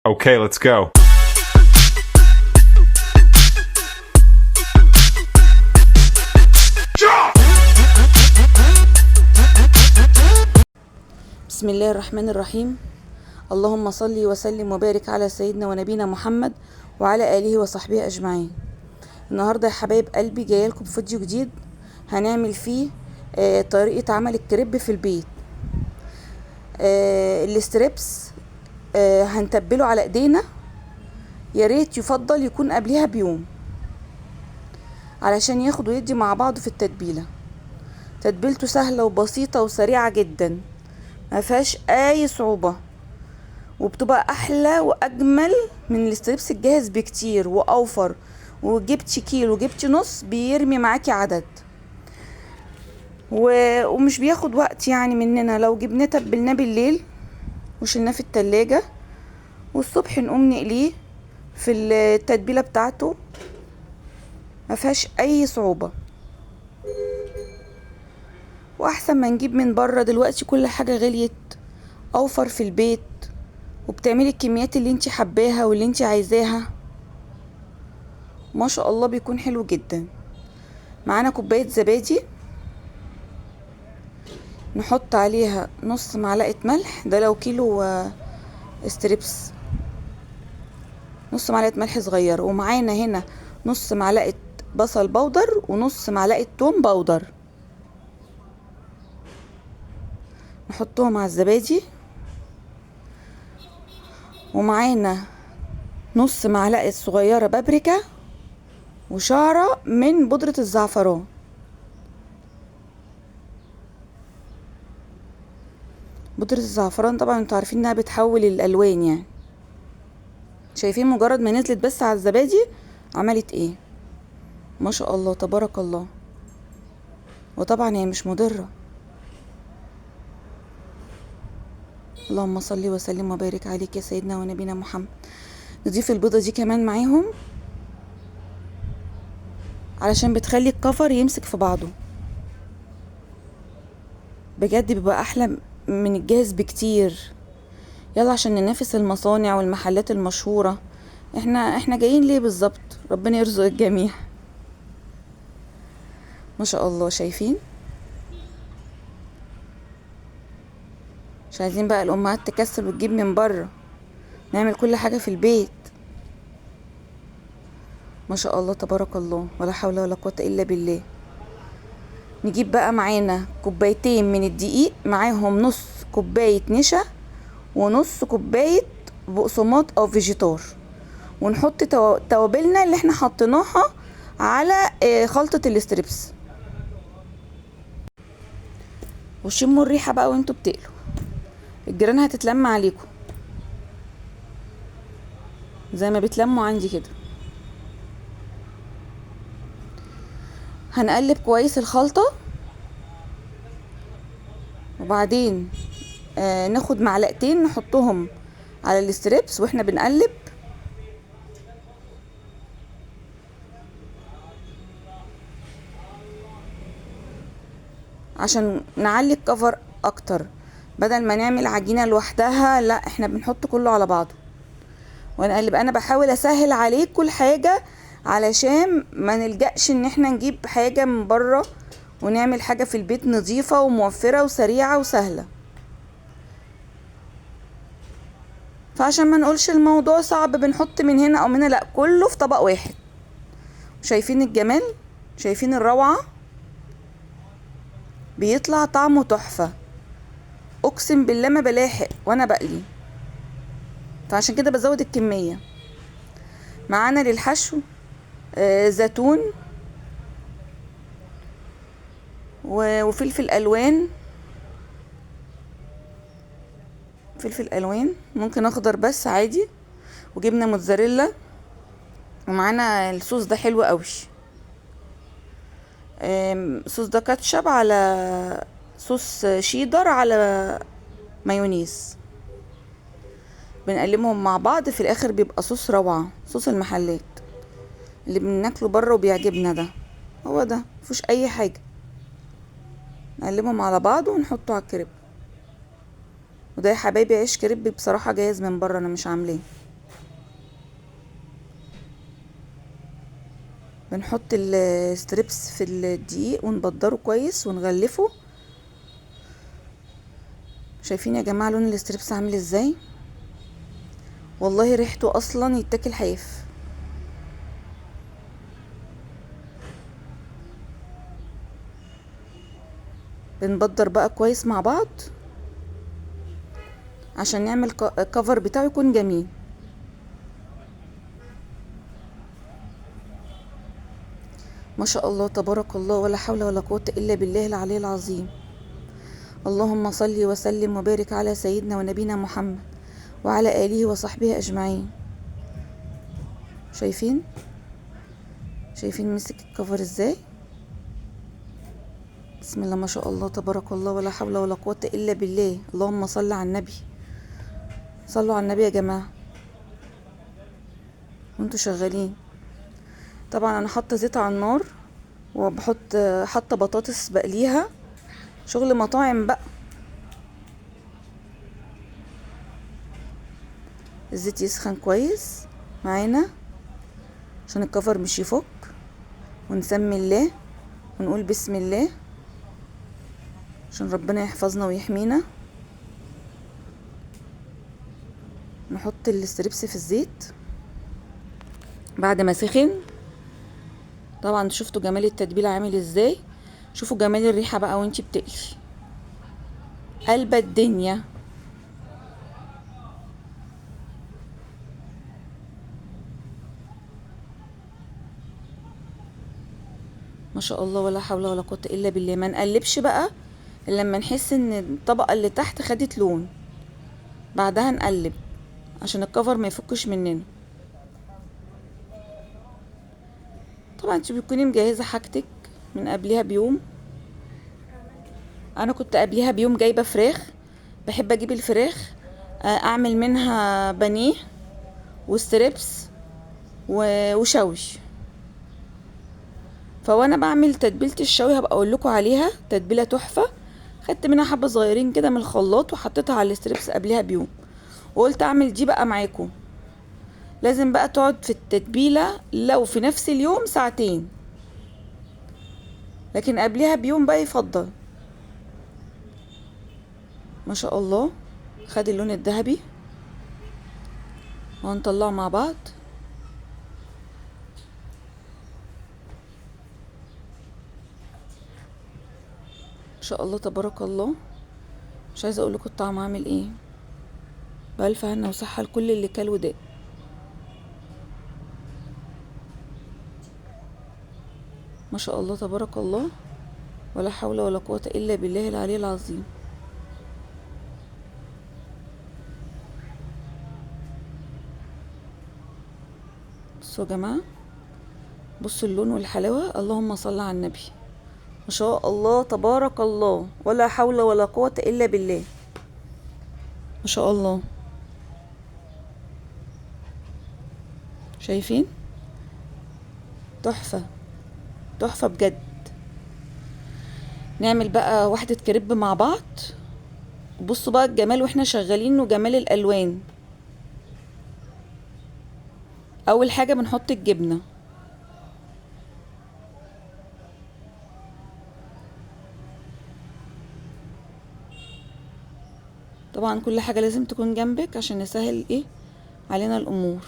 Okay, let's go. بسم الله الرحمن الرحيم. اللهم صل وسلم وبارك على سيدنا ونبينا محمد وعلى آله وصحبه أجمعين. النهاردة يا حبايب قلبي جايه لكم بفيديو جديد هنعمل فيه طريقة عمل الكريب في البيت. الستريبس هنتبله على ايدينا، يا ريت يفضل يكون قبلها بيوم علشان ياخد ويدي مع بعض في التتبيلة. تتبيلته سهلة وبسيطة وسريعة جدا، ما فيهاش اي صعوبة، وبتبقى احلى واجمل من الستريبس الجاهز بكتير واوفر. وجبتي كيلو جبتي نص بيرمي معاكي عدد ومش بياخد وقت يعني مننا. لو جبناه تبلناه بالليل وشلناه في التلاجة والصبح نقوم نقليه في التتبيلة بتاعته، ما فيهاش اي صعوبة. واحسن ما نجيب من بره، دلوقتي كل حاجة غليت. اوفر في البيت وبتعملي الكميات اللي انتي حباها واللي انتي عايزاها، ما شاء الله بيكون حلو جدا. معانا كوباية زبادي، نحط عليها نص معلقة ملح، ده لو كيلو ستريبس نص معلقة ملح صغير. ومعانا هنا نص معلقة بصل بودر ونص معلقة توم بودر، نحطهم على الزبادي. ومعانا نص معلقة صغيرة بابريكا وشعرة من بودرة الزعفران. بودرة الزعفران طبعا انتوا عارفين انها بتحول الالوان يعني. شايفين مجرد ما نزلت بس على الزبادي عملت ايه؟ ما شاء الله تبارك الله. وطبعا هي مش مضرة. اللهم صل وسلم وبارك عليك يا سيدنا ونبينا محمد. نضيف البيضة دي كمان معاهم علشان بتخلي الكفر يمسك في بعضه، بجد بيبقى احلى من الجاهز بكتير. يلا عشان ننافس المصانع والمحلات المشهورة. احنا جايين ليه بالظبط؟ ربنا يرزق الجميع. ما شاء الله. شايفين؟ مش عايزين بقى الامهات تكسل وتجيب من بره، نعمل كل حاجة في البيت. ما شاء الله تبارك الله، ولا حول ولا قوة الا بالله. نجيب بقى معانا كوبايتين من الدقيق، معاهم نص كوباية نشا ونص كوباية بقسماط او فيجيتار، ونحط توابلنا اللي احنا حطيناها على خلطة الستريبس. وشموا الريحة بقى وانتوا بتقلوا، الجيران هتتلم عليكم زي ما بتلموا عندي كده. هنقلب كويس الخلطة، وبعدين ناخد معلقتين نحطهم على الستريبس واحنا بنقلب، عشان نعلي الكفر اكتر. بدل ما نعمل عجينة لوحدها، لا احنا بنحط كله على بعضه ونقلب. انا بحاول اسهل عليك كل حاجة علشان ما نلجأش ان احنا نجيب حاجة من بره، ونعمل حاجة في البيت نظيفة وموفرة وسريعة وسهلة. فعشان ما نقولش الموضوع صعب بنحط من هنا او من هنا، لا كله في طبق واحد. شايفين الجمال؟ شايفين الروعة؟ بيطلع طعمه تحفة، اقسم بالله ما بلاحق وانا بقلي، فعشان كده بزود الكمية. معانا للحشو زيتون وفلفل الوان، فلفل الوان ممكن اخضر بس عادي، وجبنه موتزاريلا. ومعانا الصوص ده حلو قوي، صوص ده كاتشب على صوص شيدر على مايونيز، بنقلبهم مع بعض في الاخر بيبقى صوص روعه. صوص المحلات اللي بناكله بره وبيعجبنا ده هو ده، مفيهوش اي حاجه. نقلبهم على بعض ونحطه على الكريب. وده يا حبايبي عيش كريب بصراحه جاهز من بره، انا مش عاملاه. بنحط الستريبس في الدقيق ونبدره كويس ونغلفه. شايفين يا جماعة لون الستريبس عامل ازاي؟ والله ريحته اصلا يتاكل حيف. بنبدر بقى كويس مع بعض عشان نعمل الكفر بتاعه يكون جميل. ما شاء الله تبارك الله، ولا حول ولا قوة الا بالله العلي العظيم. اللهم صل وسلم وبارك على سيدنا ونبينا محمد وعلى آله وصحبه أجمعين. شايفين مسك الكفر ازاي؟ بسم الله ما شاء الله تبارك الله، ولا حول ولا قوة إلا بالله. اللهم صل على النبي، صلوا على النبي يا جماعة وانتوا شغالين. طبعا انا حاطه زيت على النار وبحط حاطه بطاطس بقليها، شغل مطاعم بقى. الزيت يسخن كويس معانا عشان الكفر مش يفك، ونسمي الله ونقول بسم الله عشان ربنا يحفظنا ويحمينا. نحط الستريبس في الزيت بعد ما سخن. طبعا شفتوا جمال التتبيله عامل ازاي، شوفوا جمال الريحه بقى وانتي بتقلي، قلب الدنيا. ما شاء الله ولا حول ولا قوه الا بالله. ما نقلبش بقى الا لما نحس ان الطبقه اللي تحت خدت لون، بعدها نقلب عشان الكفر ما يفكش مننا. طبعا انت بتكوني مجهزه حاجتك من قبلها بيوم. انا كنت قبلها بيوم جايبه فراخ، بحب اجيب الفراخ اعمل منها بانيه وستريبس وشوي. فوانا بعمل تتبيله الشوي هبقى اقول لكم عليها، تتبيله تحفه. خدت منها حبه صغيرين كده من الخلاط وحطيتها على الستريبس قبلها بيوم، وقلت اعمل دي بقى معاكم. لازم بقى تقعد في التتبيله لو في نفس اليوم ساعتين، لكن قبلها بيوم بقى يفضل. ما شاء الله خد اللون الذهبي، وهنطلعه مع بعض. ما شاء الله تبارك الله، مش عايزه اقول لكم الطعم عامل ايه. بألف هنا وصحه لكل اللي كل وداق. ما شاء الله تبارك الله، ولا حول ولا قوه الا بالله العلي العظيم. بصوا يا جماعه، بصوا اللون والحلاوه، اللهم صل على النبي. ما شاء الله تبارك الله، ولا حول ولا قوه الا بالله. ما شاء الله. شايفين؟ تحفه تحفه بجد. نعمل بقى واحده كريب مع بعض. بصوا بقى الجمال واحنا شغالين وجمال الالوان. اول حاجه بنحط الجبنه، طبعا كل حاجه لازم تكون جنبك عشان نسهل ايه علينا الامور.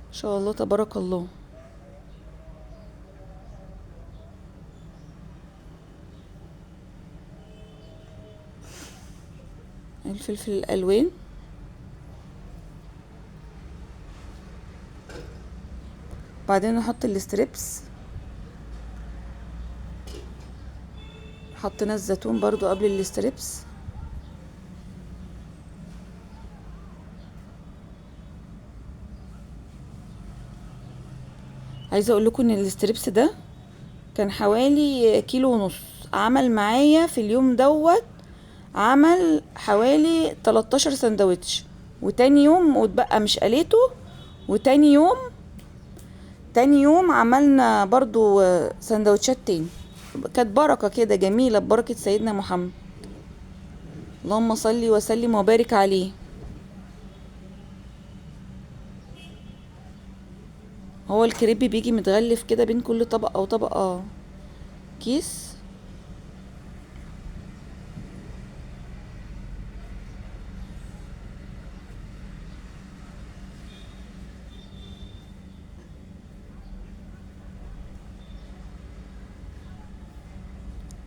ما شاء الله تبارك الله. الفلفل الالوان، بعدين نحط الستريبس. حطينا الزيتون برضو قبل الستريبس. عايزه اقول لكم ان الستريبس ده كان حوالي كيلو ونص، عمل معايا في اليوم دوت، عمل حوالي 13 سندوتش. وتاني يوم واتبقى مش قليته، وتاني يوم عملنا برضو سندوتشات تاني. كانت بركة كده جميلة ببركة سيدنا محمد، اللهم صل وسلم وبارك عليه. هو الكريب بيجي متغلف كده بين كل طبقة وطبقة كيس.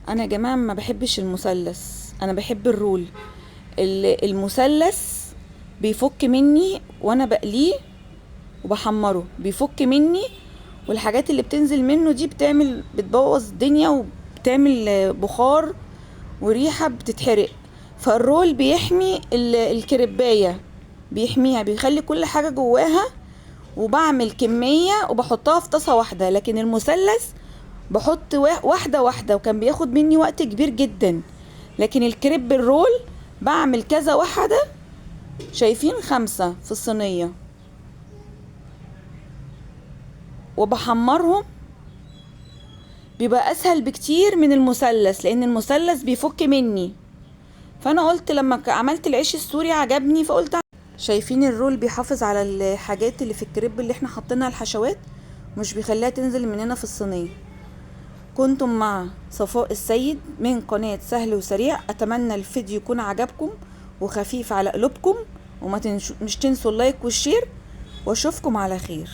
انا يا جماعة ما بحبش المثلث، انا بحب الرول. المثلث بيفك مني وانا بقليه وبحمره، بيفك مني، والحاجات اللي بتنزل منه دي بتبوظ الدنيا وبتعمل بخار وريحة بتتحرق. فالرول بيحمي الكريباية، بيحميها، بيخلي كل حاجة جواها، وبعمل كمية وبحطها في طاسة واحدة. لكن المثلث بحط واحدة واحدة، وكان بياخد مني وقت كبير جدا. لكن الكريب الرول بعمل كذا واحدة، شايفين 5 في الصينية، وبحمرهم. بيبقى اسهل بكتير من المثلث، لان المثلث بيفك مني. فانا قلت لما عملت العيش السوري عجبني، فقلت شايفين الرول بيحافظ على الحاجات اللي في الكريب اللي احنا حاطينها، الحشوات، مش بيخليها تنزل مننا في الصينية. كنتم مع صفاء السيد من قناة سهل وسريع. اتمنى الفيديو يكون عجبكم وخفيف على قلوبكم، مش تنسوا اللايك والشير، واشوفكم على خير.